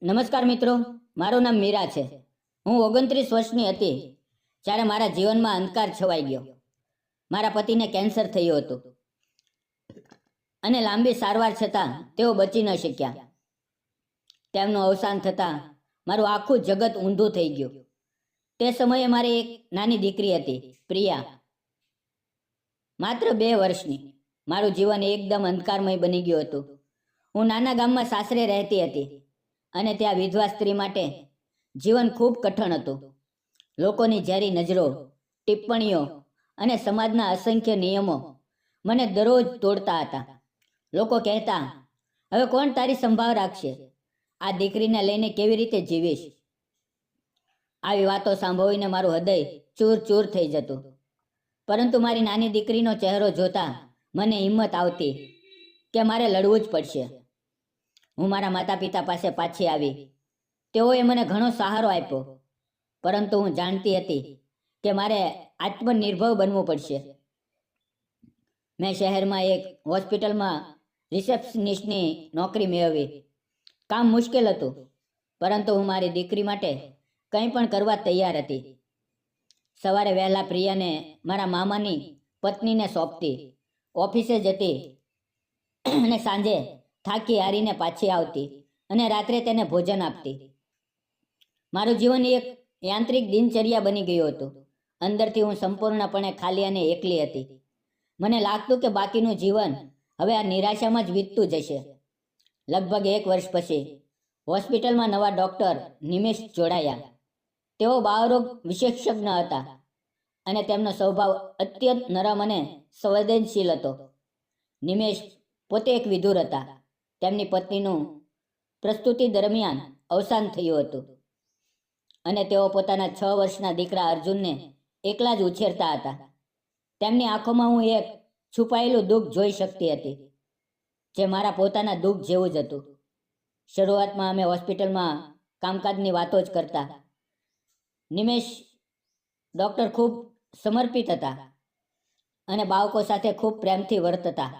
નમસ્કાર મિત્રો, મારું નામ મીરા છે. હું 29 વર્ષની હતી જ્યારે મારા જીવનમાં અંધકાર છવાઈ ગયો. મારા પતિને કેન્સર થયું હતું અને લાંબી સારવાર છતાં તેઓ બચી ન શક્યા. તેમનું અવસાન થતાં મારું આખું જગત ઊંધું થઈ ગયું. તે સમયે મારી એક નાની દીકરી હતી, પ્રિયા, માત્ર 2 વર્ષની. મારું જીવન એકદમ અંધકારમય બની ગયું હતું. હું નાના ગામમાં સાસરે રહેતી હતી અને ત્યાં વિધવા સ્ત્રી માટે જીવન ખૂબ કઠણ હતું. લોકોની ઝેરી નજરો, ટિપ્પણીઓ અને સમાજના અસંખ્ય નિયમો મને દરરોજ તોડતા હતા. લોકો કહેતા, હવે કોણ તારી સંભાળ રાખશે? આ દીકરીને લઈને કેવી રીતે જીવીશ? આવી વાતો સાંભળીને મારું હૃદય ચૂર ચૂર થઈ જતું. પરંતુ મારી નાની દીકરીનો ચહેરો જોતા મને હિંમત આવતી કે મારે લડવું જ પડશે. હું મારા માતા પિતા પાસે પાછી આવી. તેઓએ મને ઘણો સહારો આપ્યો, પરંતુ હું જાણતી હતી કે મારે આત્મનિર્ભર બનવું પડશે. મેં શહેરમાં એક હોસ્પિટલમાં રિસેપ્શનિસ્ટની નોકરી મેળવી. કામ મુશ્કેલ હતું, પરંતુ હું મારી દીકરી માટે કંઈ પણ કરવા તૈયાર હતી. સવારે વહેલા પ્રિયાને મારા મામાની પત્નીને સોંપતી, ઓફિસે જતી અને સાંજે થાકી હારીને પાછી આવતી અને રાત્રે તેને ભોજન આપતી. મારું જીવન એક યાંત્રિક દિનચર્યા બની ગયું હતું. અંદરથી હું સંપૂર્ણપણે ખાલી અને એકલી હતી. મને લાગતું કે બાકીનું જીવન હવે આ નિરાશામાં જ વીતતું જશે. લગભગ 1 વર્ષ પછી હોસ્પિટલમાં નવા ડૉક્ટર નિમેશ જોડાયા. તેઓ બાળરોગ વિશેષજ્ઞ હતા અને તેમનો સ્વભાવ અત્યંત નરમ અને સંવેદનશીલ હતો. નિમેશ પોતે એક વિધુર હતા. તેમની પત્નીનું પ્રસ્તુતિ દરમિયાન અવસાન થયું હતું અને તેઓ પોતાના 6 વર્ષના દીકરા અર્જુનને એકલા જ ઉછેરતા હતા. તેમની આંખોમાં હું એક છુપાયેલું દુઃખ જોઈ શકતી હતી, જે મારા પોતાના દુઃખ જેવું જ હતું. શરૂઆતમાં અમે હોસ્પિટલમાં કામકાજની વાતો જ કરતા. નિમેશ ડૉક્ટર ખૂબ સમર્પિત હતા અને બાળકો સાથે ખૂબ પ્રેમથી વર્તતા.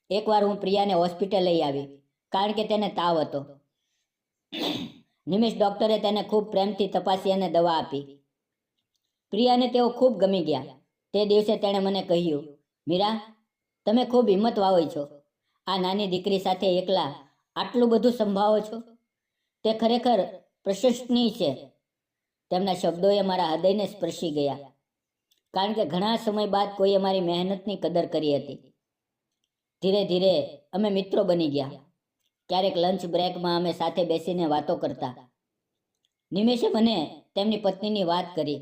એકવાર હું પ્રિયાને હોસ્પિટલ લઈ આવી, કારણ કે તેને તાવ હતો. નિમેશ ડૉક્ટરે તેને ખૂબ પ્રેમથી તપાસી અને દવા આપી. પ્રિયાને તેઓ ખૂબ ગમી ગયા. તે દિવસે તેણે મને કહ્યું, મીરા, તમે ખૂબ હિંમતવાળી છો. આ નાની દીકરી સાથે એકલા આટલું બધું સંભાળો છો, તે ખરેખર પ્રશંસનીય છે. તેમના શબ્દોએ મારા હૃદયને સ્પર્શી ગયા, કારણ કે ઘણા સમય બાદ કોઈએ મારી મહેનતની કદર કરી હતી. ધીરે ધીરે અમે મિત્રો બની ગયા. ક્યારેક લંચ બ્રેકમાં અમે સાથે બેસીને વાતો કરતા. નિમેશે મને તેમની પત્નીની વાત કરી,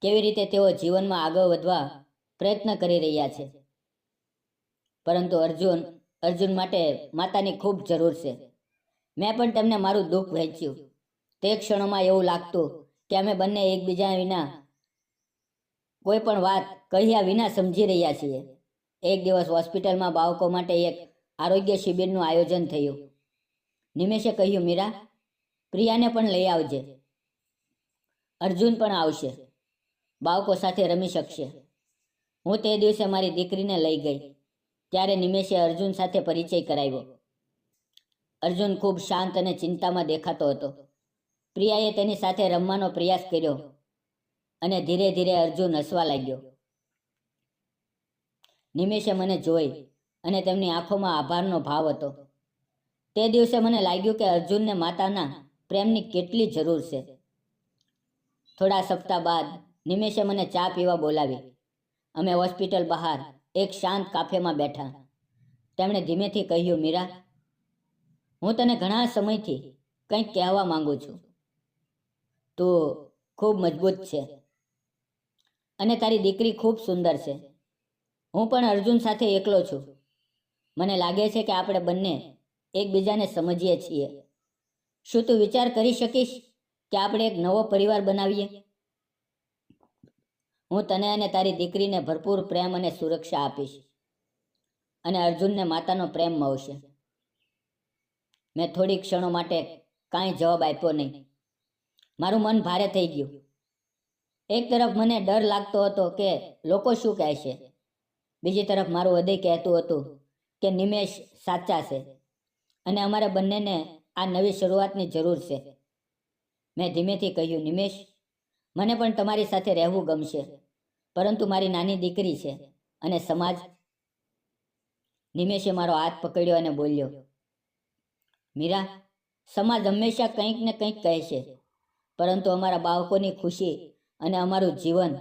કેવી રીતે તેઓ જીવનમાં આગળ વધવા પ્રયત્ન કરી રહ્યા છે. પરંતુ અર્જુન માટે માતાની ખૂબ જરૂર છે. મેં પણ તેમને મારું દુઃખ વહેંચ્યું. તે ક્ષણોમાં એવું લાગતું કે અમે બંને એકબીજા વિના કોઈ પણ વાત કહ્યા વિના સમજી રહ્યા છીએ. એક દિવસ હોસ્પિટલમાં બાળકો માટે એક આરોગ્ય શિબિરનું આયોજન થયું. નિમેશે કહ્યું, મીરા, પ્રિયાને પણ લઈ આવજે. અર્જુન પણ આવશે, બાળકો સાથે રમી શકશે. હું તે દિવસે મારી દીકરીને લઈ ગઈ. ત્યારે નિમેશે અર્જુન સાથે પરિચય કરાવ્યો. અર્જુન ખૂબ શાંત અને ચિંતામાં દેખાતો હતો. પ્રિયાએ તેની સાથે રમવાનો પ્રયાસ કર્યો અને ધીરે ધીરે અર્જુન હસવા લાગ્યો. નિમેશે મને જોઈ અને તેમની આંખોમાં આભારનો ભાવ હતો. તે દિવસે મને લાગ્યું કે અર્જુનને માતાના પ્રેમની કેટલી જરૂર છે. થોડા સપ્તાહ બાદ નિમેશે મને ચા પીવા બોલાવી. અમે હોસ્પિટલ બહાર એક શાંત કાફેમાં બેઠા. તેમણે ધીમેથી કહ્યું, મીરા, હું તને ઘણા સમયથી કંઈક કહેવા માંગુ છું. તું ખૂબ મજબૂત છે અને તારી દીકરી ખૂબ સુંદર છે. હું પણ અર્જુન સાથે એકલો છું. મને લાગે છે કે આપણે બંને એકબીજાને સમજીએ છીએ. શું તું વિચાર કરી શકીશ કે આપણે એક નવો પરિવાર બનાવીએ? હું તને અને તારી દીકરીને ભરપૂર પ્રેમ અને સુરક્ષા આપીશ અને અર્જુનને માતાનો પ્રેમ મળશે. મેં થોડી ક્ષણો માટે કાંઈ જવાબ આપ્યો નહીં. મારું મન ભારે થઈ ગયું. એક તરફ મને ડર લાગતો હતો કે લોકો શું કહેશે. બીજી તરફ મારું હૃદય કહેતું હતું કે નિમેશ સાચા છે અને અમારે બંનેને આ નવી શરૂઆતની જરૂર છે. મેં ધીમેથી કહ્યું, નિમેશ, મને પણ તમારી સાથે રહેવું ગમશે, પરંતુ મારી નાની દીકરી છે અને સમાજ. નિમેશે મારો હાથ પકડ્યો અને બોલ્યો, મીરા, સમાજ હંમેશા કંઈક ને કંઈક કહે છે, પરંતુ અમારા બાળકોની ખુશી અને અમારું જીવન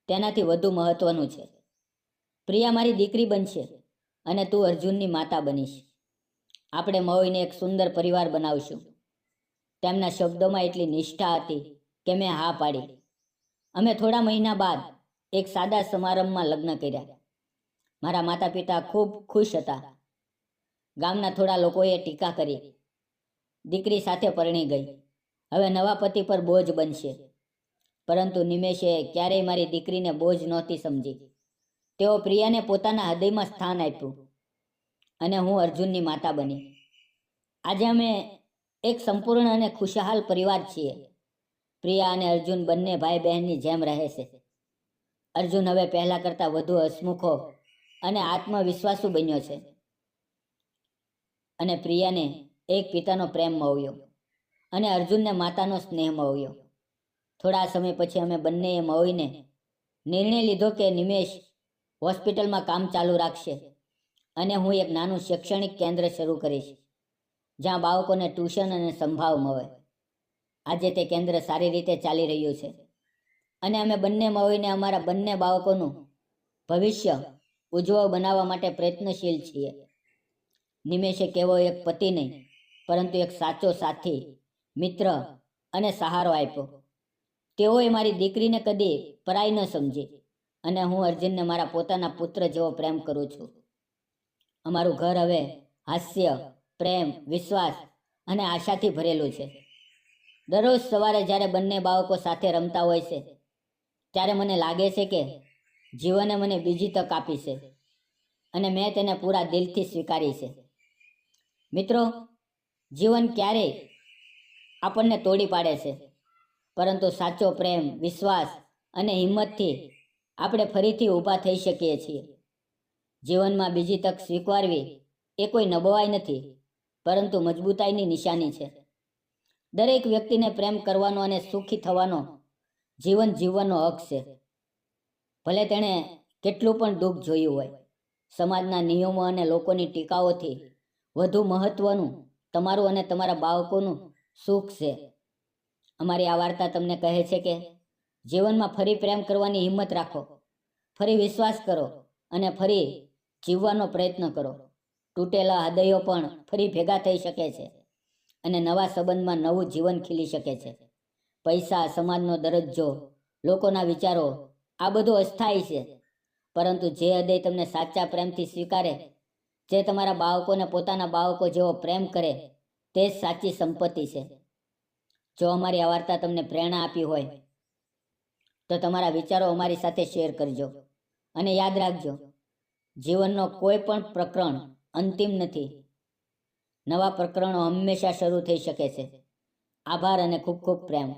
તેનાથી વધુ મહત્વનું છે. પ્રિયા મારી દીકરી બનશે અને તું અર્જુનની માતા બનીશ. આપણે મળીને એક સુંદર પરિવાર બનાવશું. તેમના શબ્દોમાં એટલી નિષ્ઠા હતી કે મેં હા પાડી. અમે થોડા મહિના બાદ એક સાદા સમારંભમાં લગ્ન કર્યા. મારા માતા પિતા ખૂબ ખુશ હતા. ગામના થોડા લોકોએ ટીકા કરી. દીકરી સાથે પરણી ગઈ, હવે નવા પતિ પર બોજ બનશે. પરંતુ નિમેષે ક્યારેય મારી દીકરીને બોજ નહોતી સમજી. તેઓ પ્રિયાને પોતાના હૃદયમાં સ્થાન આપ્યું અને હું અર્જુનની માતા બની. આજે અમે એક સંપૂર્ણ અને ખુશહાલ પરિવાર છીએ. પ્રિયા અને અર્જુન બંને ભાઈ બહેનની જેમ રહે છે. અર્જુન હવે પહેલા કરતાં વધુ હસમુખો અને આત્મવિશ્વાસુ બન્યો છે અને પ્રિયાને એક પિતાનો પ્રેમ મળ્યો અને અર્જુનને માતાનો સ્નેહ મળ્યો. થોડા સમય પછી અમે બંનેએ મળીને નિર્ણય લીધો કે નિમેષ હોસ્પિટલમાં કામ ચાલુ રાખશે અને હું એક નાનું શૈક્ષણિક કેન્દ્ર શરૂ કરીશ, જ્યાં બાળકોને ટ્યુશન અને સંભાળ મળે. આજે તે કેન્દ્ર સારી રીતે ચાલી રહ્યું છે અને અમે બંને મળીને અમારા બંને બાળકોનું ભવિષ્ય ઉજ્જવળ બનાવવા માટે પ્રયત્નશીલ છીએ. નિમેષે કેવો એક પતિ નહીં, પરંતુ એક સાચો સાથી, મિત્ર અને સહારો આપ્યો. તેઓએ મારી દીકરીને કદી પરાઈ ન સમજી અને હું અર્જુનને મારા પોતાના પુત્ર જેવો પ્રેમ કરું છું. અમારું ઘર હવે હાસ્ય, પ્રેમ, વિશ્વાસ અને આશાથી ભરેલું છે. દરરોજ સવારે જ્યારે બંને બાળકો સાથે રમતા હોય છે, ત્યારે મને લાગે છે કે જીવને મને બીજી તક આપી છે અને મેં તેને પૂરા દિલથી સ્વીકારી છે. મિત્રો, જીવન ક્યારેય આપણને તોડી પાડે છે, પરંતુ સાચો પ્રેમ, વિશ્વાસ અને હિંમતથી આપણે ફરીથી ઊભા થઈ શકીએ છીએ. જીવનમાં બીજી તક સ્વીકારવી એ કોઈ નબળાઈ નથી, પરંતુ મજબૂતાઈની નિશાની છે. દરેક વ્યક્તિને પ્રેમ કરવાનો અને સુખી થવાનો, જીવન જીવવાનો હક છે. ભલે તેણે કેટલું પણ દુઃખ જોયું હોય. સમાજના નિયમો અને લોકોની ટીકાઓથી વધુ મહત્વનું તમારું અને તમારા બાળકોનું સુખ છે. અમારી આ વાર્તા તમને કહે છે કે જીવનમાં ફરી પ્રેમ કરવાની હિંમત રાખો, ફરી વિશ્વાસ કરો અને ફરી જીવવાનો પ્રયત્ન કરો. તૂટેલા હૃદયો પણ ફરી ભેગા થઈ શકે છે અને નવા સંબંધમાં નવું જીવન ખીલી શકે છે. પૈસા, સમાજનો દરજ્જો, લોકોના વિચારો, આ બધું અસ્થાયી છે, પરંતુ જે હૃદય તમને સાચા પ્રેમથી સ્વીકારે, જે તમારા બાળકોને પોતાના બાળકો જેવો પ્રેમ કરે, તે જ સાચી સંપત્તિ છે. જો અમારી આ વાર્તા તમને પ્રેરણા આપી હોય તો તમારા વિચારો અમારી સાથે શેર કરજો અને યાદ રાખજો, જીવનનો કોઈ પણ પ્રકરણ અંતિમ નથી. નવા પ્રકરણો હંમેશા શરૂ થઈ શકે છે. આભાર અને ખૂબ ખૂબ પ્રેમ.